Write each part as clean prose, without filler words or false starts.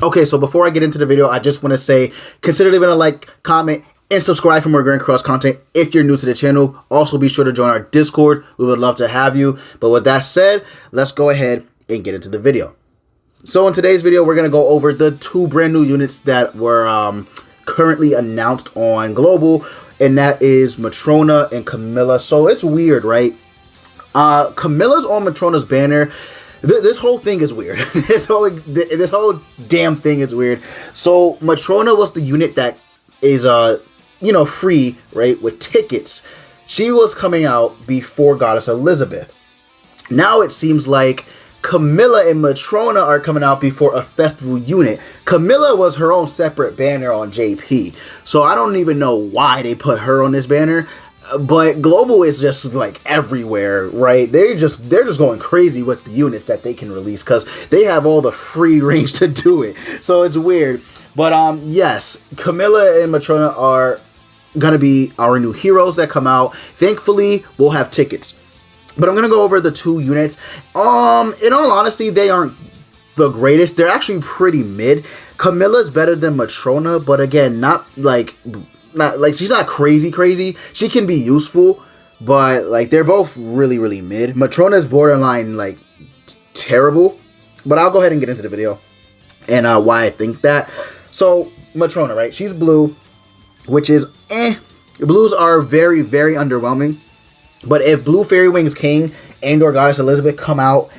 Okay, so before I get into the video, I just want to say, consider leaving a like, comment, and subscribe for more Grand Cross content if you're new to the channel. Also, be sure to join our Discord. We would love to have you. But with that said, let's go ahead and get into the video. So in today's video, we're going to go over the 2 brand new units that were currently announced on Global, and that is Matrona and Camilla. So it's weird, right? Camilla's on Matrona's banner. This whole thing is weird. this whole damn thing is weird. So Matrona was the unit that is free, right, with tickets. She was coming out before Goddess Elizabeth. Now it seems like Camilla and Matrona are coming out before a festival unit. Camilla was her own separate banner on JP, so I don't even know why they put her on this banner. But Global is just like everywhere, right? They're just going crazy with the units that they can release because they have all the free range to do it. So it's weird. But yes, Camilla and Matrona are gonna be our new heroes that come out. Thankfully, we'll have tickets. But I'm gonna go over the 2 units. In all honesty, they aren't the greatest. They're actually pretty mid. Camilla's better than Matrona, but again, not like she's not crazy. She can be useful, but like they're both really mid. Matrona's borderline like terrible, but I'll go ahead and get into the video and why I think that. So Matrona, right? She's blue, which is Blues are very underwhelming. But if Blue Fairy Wings King and or Goddess Elizabeth come out,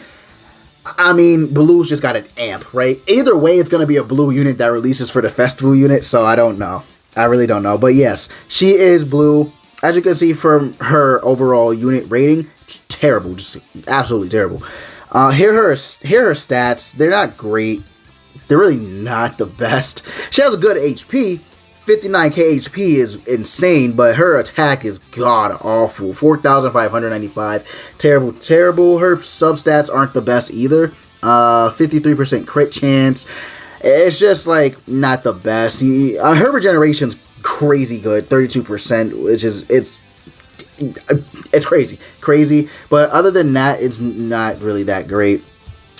I mean, Blue's just got an amp, right? Either way, it's going to be a blue unit that releases for the festival unit, so I don't know. I really don't know. But yes, she is blue. As you can see from her overall unit rating, terrible. Just absolutely terrible. Here are her stats. They're not great. They're really not the best. She has a good HP. 59k HP is insane, but her attack is god-awful. 4,595. Terrible. Her substats aren't the best either. 53% crit chance. It's just like not the best. Her regeneration's crazy good, 32%, which is it's crazy. But other than that, it's not really that great.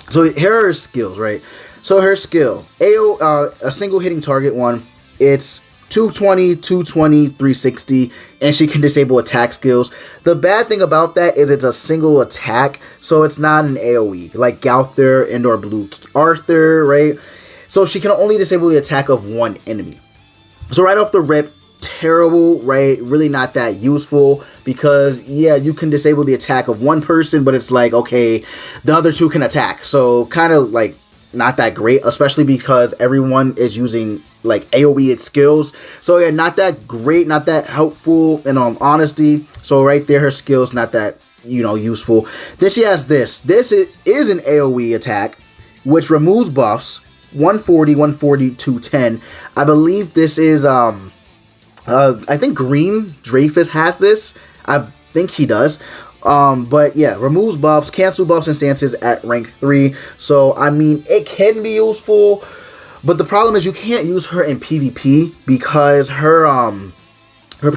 So here are her skills, right? So her skill, a single hitting target one, it's 220, 360, and she can disable attack skills. The bad thing about that is it's a single attack, so it's not an AoE like Gauther and or Blue Arthur, right? So she can only disable the attack of one enemy. So right off the rip, terrible, right? Really not that useful because, yeah, you can disable the attack of one person, but it's like, okay, the other 2 can attack. So kind of like not that great, especially because everyone is using like AoE skills. So yeah, not that great, not that helpful in all honesty. So right there, her skills not that, useful. Then she has this. This is an AoE attack, which removes buffs. 140, 210. I believe this is I think Green Dreyfus has this. I think he does. But yeah, removes buffs, cancel buffs and stances at rank 3. So I mean, it can be useful, but the problem is you can't use her in PvP because her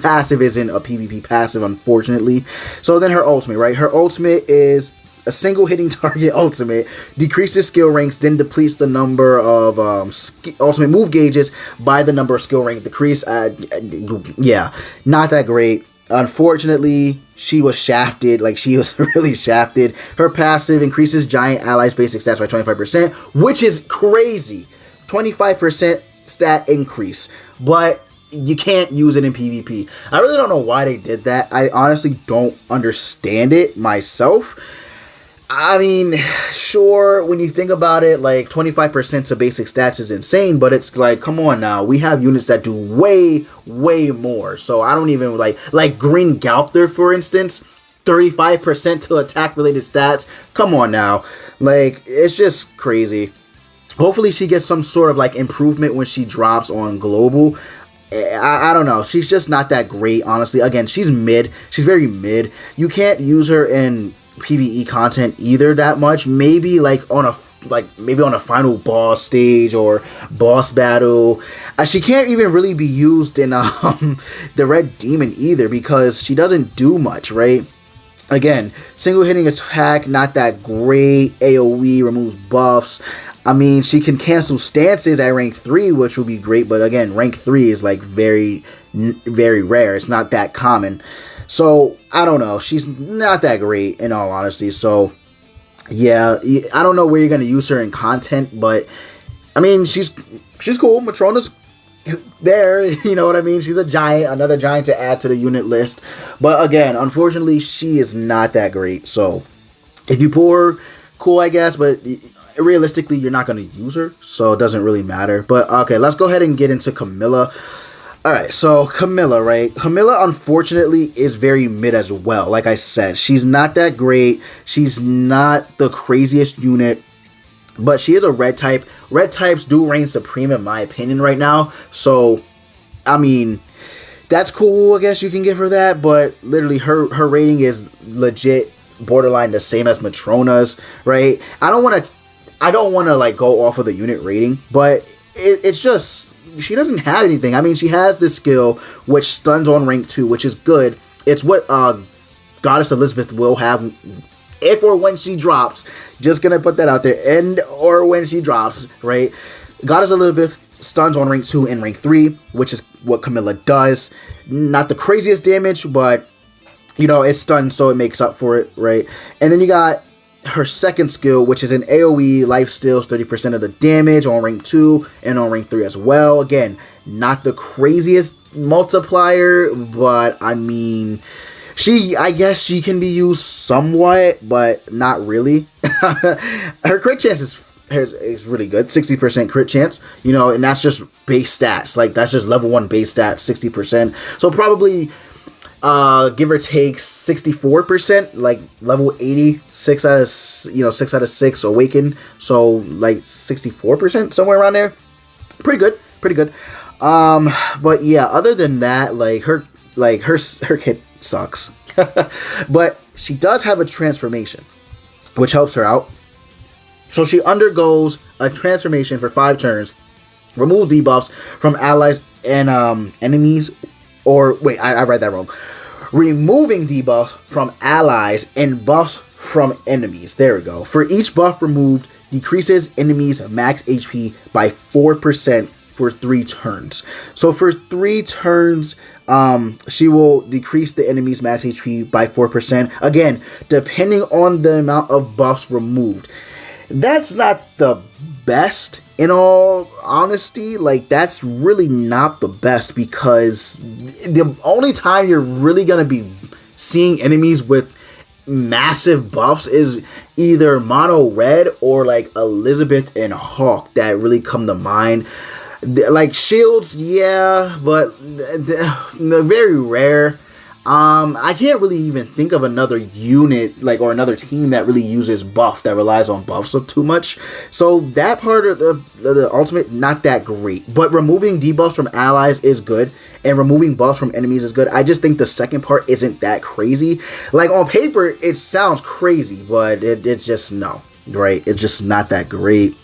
passive isn't a PvP passive, unfortunately. So then her ultimate, right? Her ultimate is a single hitting target ultimate, decreases skill ranks, then depletes the number of ultimate move gauges by the number of skill rank decrease. Yeah, not that great. Unfortunately, she was shafted. Like, she was really shafted. Her passive increases giant allies' basic stats by 25%, which is crazy. 25% stat increase. But you can't use it in PvP. I really don't know why they did that. I honestly don't understand it myself. I mean, sure, when you think about it, like 25% to basic stats is insane, but it's like, come on now, we have units that do way more. So I don't even like Green Gauther, for instance, 35% to attack related stats. Come on now, like, it's just crazy. Hopefully she gets some sort of like improvement when she drops on Global. I don't know. She's just not that great, honestly. Again, she's mid. She's very mid. You can't use her in PvE content either that much. Maybe like on a final boss stage or boss battle. She can't even really be used in the Red Demon either because she doesn't do much, right? Again, single hitting attack, not that great. AoE removes buffs. I mean, she can cancel stances at rank 3, which would be great. But again, rank 3 is like very, very rare. It's not that common. So, I don't know. She's not that great, in all honesty. So, yeah, I don't know where you're going to use her in content. But, I mean, she's cool. Matrona's there, you know what I mean? She's a giant, another giant to add to the unit list. But again, unfortunately, she is not that great. So if you pull her, cool, I guess, but realistically, you're not going to use her, so it doesn't really matter. But okay, let's go ahead and get into Camilla. All right, so Camilla, right? Camilla, unfortunately, is very mid as well. Like I said, she's not that great. She's not the craziest unit. But she is a red type. Red types do reign supreme in my opinion right now. So, I mean, that's cool. I guess you can give her that. But literally, her rating is legit borderline the same as Matrona's, right? I don't want to like go off of the unit rating, but it's just she doesn't have anything. I mean, she has this skill which stuns on rank 2, which is good. It's what Goddess Elizabeth will have. If or when she drops, just gonna put that out there, and or when she drops, right? Goddess Elizabeth stuns on rank 2 and rank 3, which is what Camilla does. Not the craziest damage, but you know, it's stunned, so it makes up for it, right? And then you got her second skill, which is an AoE, life steals 30% of the damage on rank 2 and on rank 3 as well. Again, not the craziest multiplier, but I mean, I guess she can be used somewhat, but not really. Her crit chance is really good, 60% crit chance, you know, and that's just base stats. Like, that's just level 1 base stats, 60%. So probably, give or take 64%, like level 80, 6 out of 6 awaken. So like 64%, somewhere around there. Pretty good. But yeah, other than that, like her kit sucks. But she does have a transformation, which helps her out. So she undergoes a transformation for 5 turns, removes debuffs from allies and enemies. Or wait, I read that wrong. Removing debuffs from allies and buffs from enemies. There we go. For each buff removed, decreases enemies' max HP by 4% for 3 turns. So for 3 turns, she will decrease the enemy's max HP by 4%. Again, depending on the amount of buffs removed. That's not the best, in all honesty. Like, that's really not the best, because the only time you're really going to be seeing enemies with massive buffs is either mono red or like Elizabeth and Hawk that really come to mind. Like shields, yeah, but they're very rare. I can't really even think of another unit, like, or another team that really uses buff, that relies on buffs so too much. So that part of the ultimate, not that great. But removing debuffs from allies is good, and removing buffs from enemies is good. I just think the second part isn't that crazy. Like, on paper, it sounds crazy, but it's just, no, right? It's just not that great.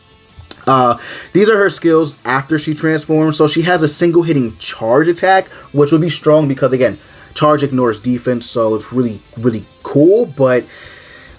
These are her skills after she transforms. So she has a single hitting charge attack, which would be strong because, again, charge ignores defense, so it's really, really cool. But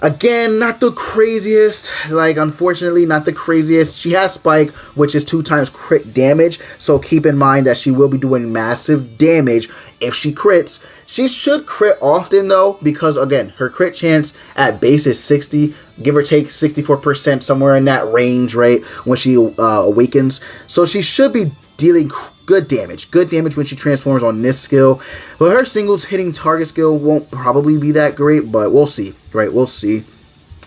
again, not the craziest. Like, unfortunately, not the craziest. She has Spike, which is 2 times crit damage, so keep in mind that she will be doing massive damage if she crits. She should crit often, though, because, again, her crit chance at base is 60, give or take 64%, somewhere in that range, right, when she awakens. So she should be dealing good damage when she transforms on this skill. But her singles hitting target skill won't probably be that great, but we'll see, right? We'll see.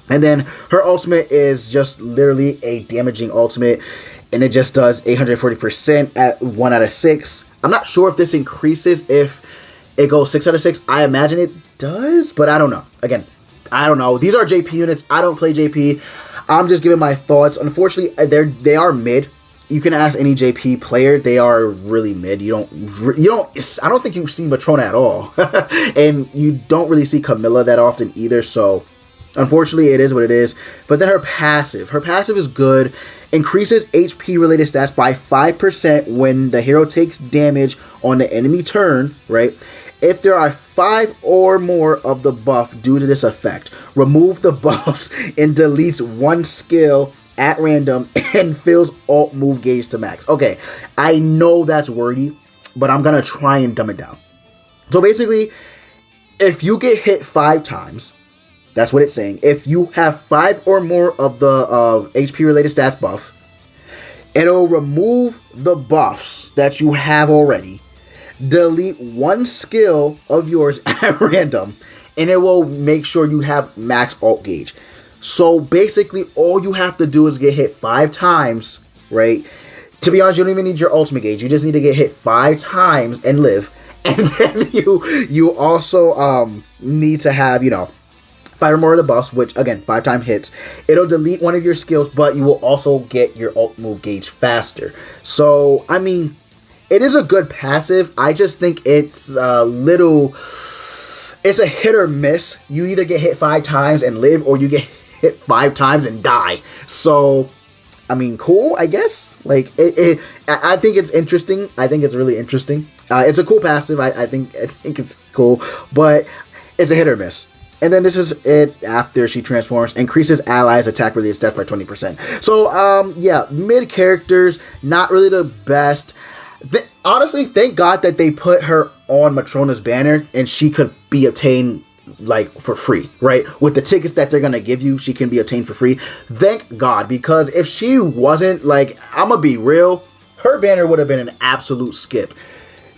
And then her ultimate is just literally a damaging ultimate, and it just does 840% at 1 out of 6. I'm not sure if this increases if it goes 6 out of 6. I imagine it does, but I don't know. Again, I don't know. These are JP units. I don't play JP. I'm just giving my thoughts. Unfortunately, they are mid. You can ask any JP player; they are really mid. I don't think you see Matrona at all, and you don't really see Camilla that often either. So, unfortunately, it is what it is. But then her passive is good. Increases HP related stats by 5% when the hero takes damage on the enemy turn. Right, If there are 5 or more of the buff due to this effect, remove the buffs and deletes one skill at random and fills alt move gauge to max. Okay, I know that's wordy, but I'm gonna try and dumb it down. So basically, if you get hit 5 times, that's what it's saying. If you have 5 or more of the HP related stats buff, it'll remove the buffs that you have already, delete one skill of yours at random, and it will make sure you have max alt gauge. So basically, all you have to do is get hit 5 times, right? To be honest, you don't even need your ultimate gauge. You just need to get hit 5 times and live. And then you also need to have, 5 or more of the buffs, which, again, 5 time hits. It'll delete one of your skills, but you will also get your alt move gauge faster. So, I mean, it is a good passive. I just think it's a little... It's a hit or miss. You either get hit 5 times and live, or you get hit 5 times and die. So, I mean, cool, I guess. Like, I think it's interesting. I think it's really interesting. It's a cool passive. I think it's cool, but it's a hit or miss. And then this is it after she transforms. Increases allies' attack related stats by 20%. So, yeah, mid characters, not really the best. Honestly, thank God that they put her on Matrona's banner and she could be obtained like for free, right? With the tickets that they're gonna give you, she can be obtained for free. Thank God, because if she wasn't, like, I'm gonna be real, her banner would have been an absolute skip.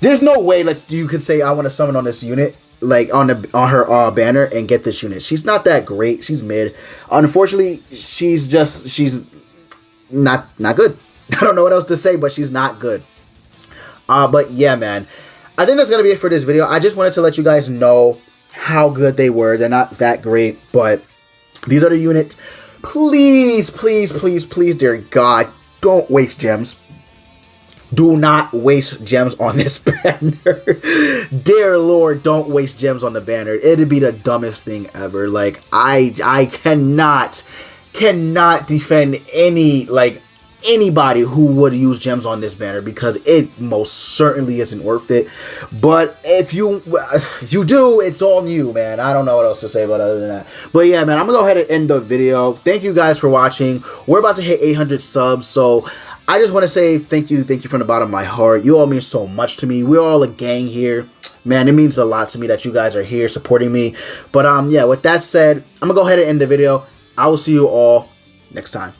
There's no way like you could say I want to summon on this unit, like on her banner, and get this unit. She's not that great. She's mid. Unfortunately, she's not good. I don't know what else to say, but she's not good. But yeah, man, I think that's gonna be it for this video. I just wanted to let you guys know how good they were. They're not that great, but these are the units. Please, please, please, please, dear God, don't waste gems. Do not waste gems on this banner. Dear Lord, don't waste gems on the banner. It'd be the dumbest thing ever. Like, I cannot defend anybody who would use gems on this banner, because it most certainly isn't worth it. But if you do, it's on you, man. I don't know what else to say about other than that. But yeah, man, I'm gonna go ahead and end the video. Thank you guys for watching. We're about to hit 800 subs, so I just want to say thank you from the bottom of my heart. You all mean so much to me. We're all a gang here. Man, it means a lot to me that you guys are here supporting me. But yeah, with that said, I'm gonna go ahead and end the video. I will see you all next time.